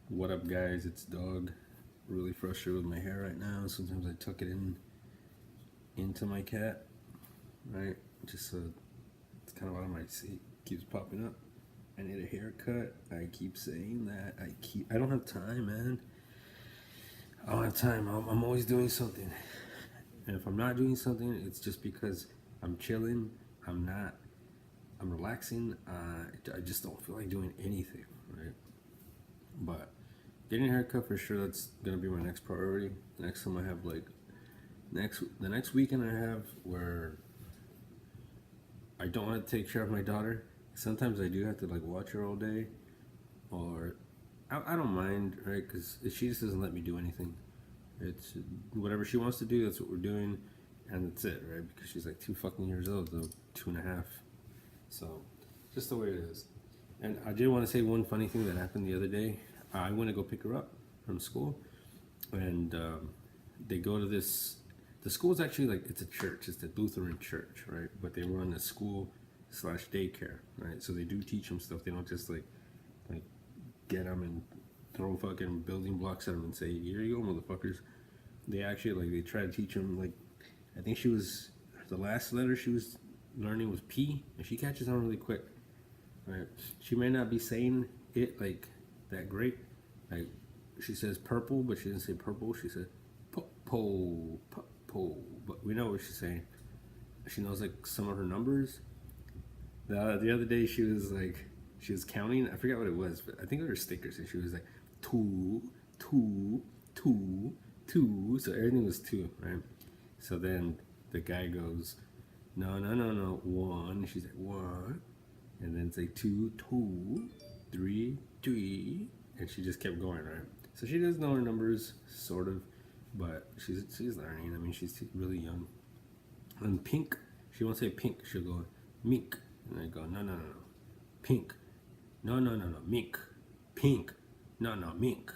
What up, guys? It's Dog. Really frustrated with my hair right now. Sometimes I tuck it into my cat, right? Just it's kind of out of my seat. Keeps popping up. I need a haircut. I keep saying that. I don't have time, man. I don't have time. I'm always doing something, and if I'm not doing something, it's just because I'm chilling. I'm not. I'm relaxing. I just don't feel like doing anything, right? But getting a haircut for sure. That's gonna be my next priority. Next time I have the next weekend I have where I don't want to take care of my daughter. Sometimes I do have to like watch her all day, or I don't mind, right? Because she just doesn't let me do anything. It's whatever she wants to do. That's what we're doing, and that's it, right? Because she's like 2 fucking years old, though 2.5. So just the way it is. And I did want to say one funny thing that happened the other day. I went to go pick her up from school, and they go to this. The school's actually like it's a church. It's the Lutheran church, right? But they run a school slash daycare, right? So they do teach them stuff. They don't just like get them and throw fucking building blocks at them and say, "Here you go, motherfuckers." They actually like they try to teach them like I think she was the last letter she was learning was P, and she catches on really quick. Right? She may not be saying it like that great. Like she says purple, but she didn't say purple. She said po po. But we know what she's saying. She knows like some of her numbers. The other day she was counting. I forgot what it was, but I think it was her stickers, and she was like two, two, two, two. So everything was two, right? So then the guy goes, no, one. She's like one. And then it's like two, three, three, and she just kept going, right? So she does know her numbers, sort of, but she's learning. I mean, she's really young. And pink, she won't say pink. She'll go mink, and I go no, pink, no, mink, pink, no, mink.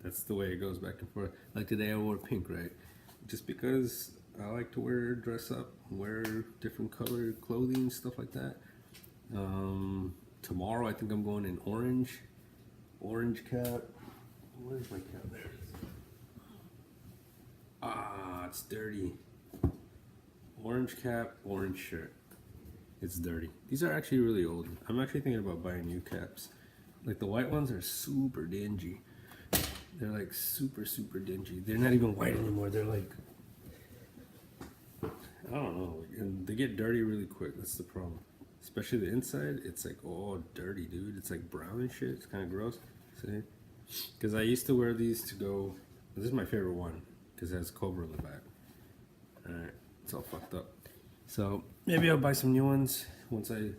That's the way it goes back and forth. Like today, I wore pink, right? Just because I like to dress up, wear different colored clothing, stuff like that. Tomorrow I think I'm going in orange cap. Where's my cap? There it is. It's dirty. Orange cap, orange shirt. It's dirty. These are actually really old. I'm actually thinking about buying new caps. Like the white ones are super dingy. They're like super dingy. They're not even white anymore. They're like I don't know. And they get dirty really quick. That's the problem. Especially the inside, it's like all dirty, dude. It's like brown and shit. It's kind of gross. See? Because I used to wear these to go. This is my favorite one because it has Cobra in the back. Alright, it's all fucked up. So maybe I'll buy some new ones once I.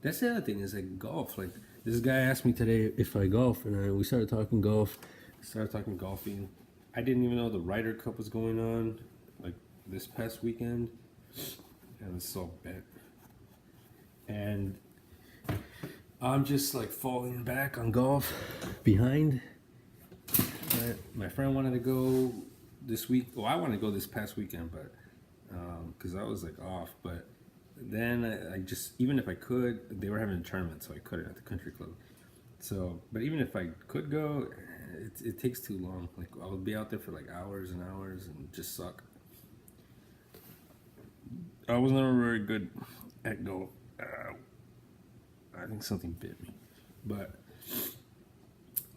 That's the other thing is like golf. Like this guy asked me today if I golf, and we started talking golf. Started talking golfing. I didn't even know the Ryder Cup was going on, like this past weekend, and it's so bad. And I'm just like falling back on golf behind. My friend wanted to go this week. Well, I want to go this past weekend, but because I was like off. But then I just, even if I could, they were having a tournament, so I couldn't at the country club. So, but even if I could go, it takes too long. Like I would be out there for like hours and hours and just suck. I was never very good at golf. I think something bit me, but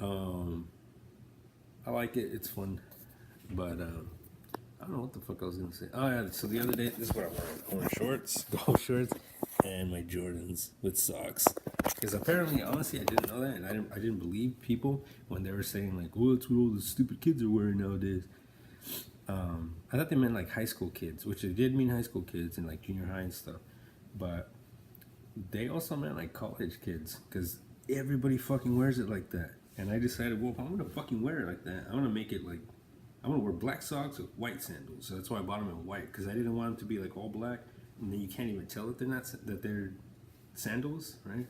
I like it. It's fun, but I don't know what the fuck I was gonna say. Oh yeah, so the other day, this is what I'm wearing: orange shorts, golf shorts, and my Jordans with socks. Because apparently, honestly, I didn't know that, and I didn't believe people when they were saying like, "Oh, that's what all the stupid kids are wearing nowadays." I thought they meant like high school kids, which they did mean high school kids and like junior high and stuff, but they also meant like college kids because everybody fucking wears it like that. And I decided, well, if I'm gonna fucking wear it like that, I'm gonna make it like I'm gonna wear black socks with white sandals. So that's why I bought them in white because I didn't want them to be like all black, and then you can't even tell that they're sandals, right?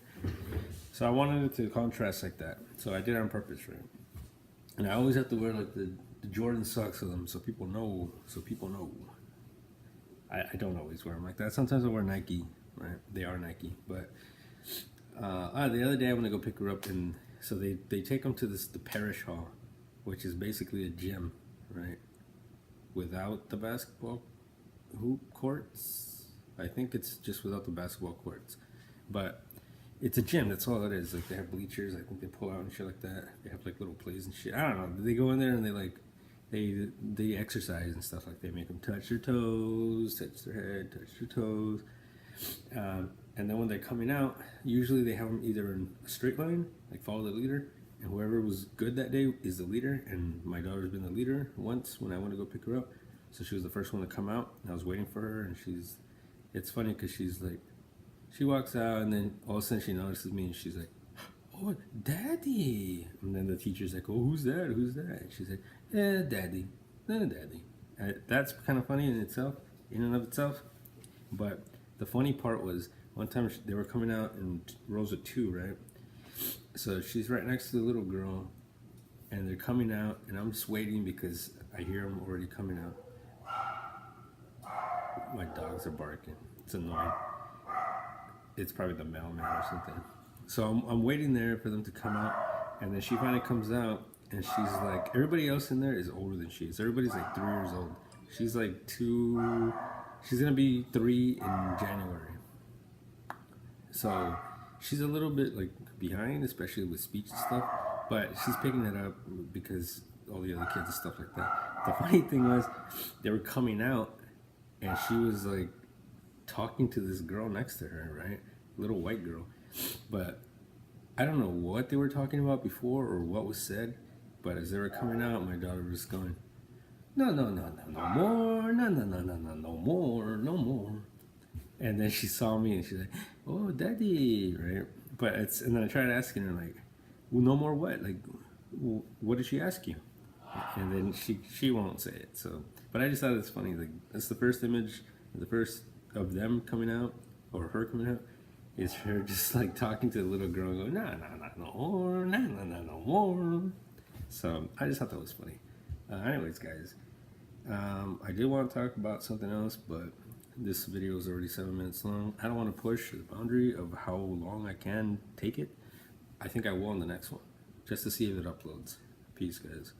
So I wanted it to contrast like that. So I did it on purpose, right? And I always have to wear like the Jordan socks with them so people know. I don't always wear them like that. Sometimes I wear Nike, right? They are Nike, but the other day I went to go pick her up, and So they take them to the parish hall, which is basically a gym, right? Without the basketball hoop courts. I think it's just without the basketball courts, but it's a gym. That's all it is. Like they have bleachers. I think they pull out and shit like that. They have like little plays and shit. I don't know. They go in there and they exercise and stuff. Like they make them touch their toes, touch their head, touch their toes. And then when they're coming out, usually they have them either in a straight line, like follow the leader, and whoever was good that day is the leader. And my daughter's been the leader once when I went to go pick her up, so she was the first one to come out. And I was waiting for her, and it's funny because she's like, she walks out, and then all of a sudden she notices me, and she's like, "Oh, Daddy!" And then the teacher's like, "Oh, who's that? Who's that?" And she's like, Daddy, Daddy." That's kind of funny in and of itself. But the funny part was one time they were coming out in rows of two, right? So she's right next to the little girl, and they're coming out, and I'm just waiting because I hear them already coming out. My dogs are barking. It's annoying. It's probably the mailman or something. So I'm waiting there for them to come out, and then she finally comes out, and she's like, everybody else in there is older than she is. Everybody's like 3 years old. She's like 2. She's gonna be 3 in January. So she's a little bit like behind, especially with speech and stuff, but she's picking it up because all the other kids and stuff like that. The funny thing was, they were coming out, and she was like talking to this girl next to her, right? Little white girl. But I don't know what they were talking about before or what was said, but as they were coming out, my daughter was going, "No, no, no, no, no more, no, no, no, no, no, no more, no more." And then she saw me and she's like, "Oh, Daddy," right? And then I tried asking her like, "Well, no more what? Like, what did she ask you?" And then she won't say it. So, but I just thought it's funny. Like that's the first image, the first of them coming out or her coming out is her just like talking to the little girl, and going, "No, no, no, no more, no, no, no, no more." So I just thought that was funny. Anyways, guys, I did want to talk about something else, but this video is already 7 minutes long. I don't want to push the boundary of how long I can take it. I think I will in the next one, just to see if it uploads. Peace, guys.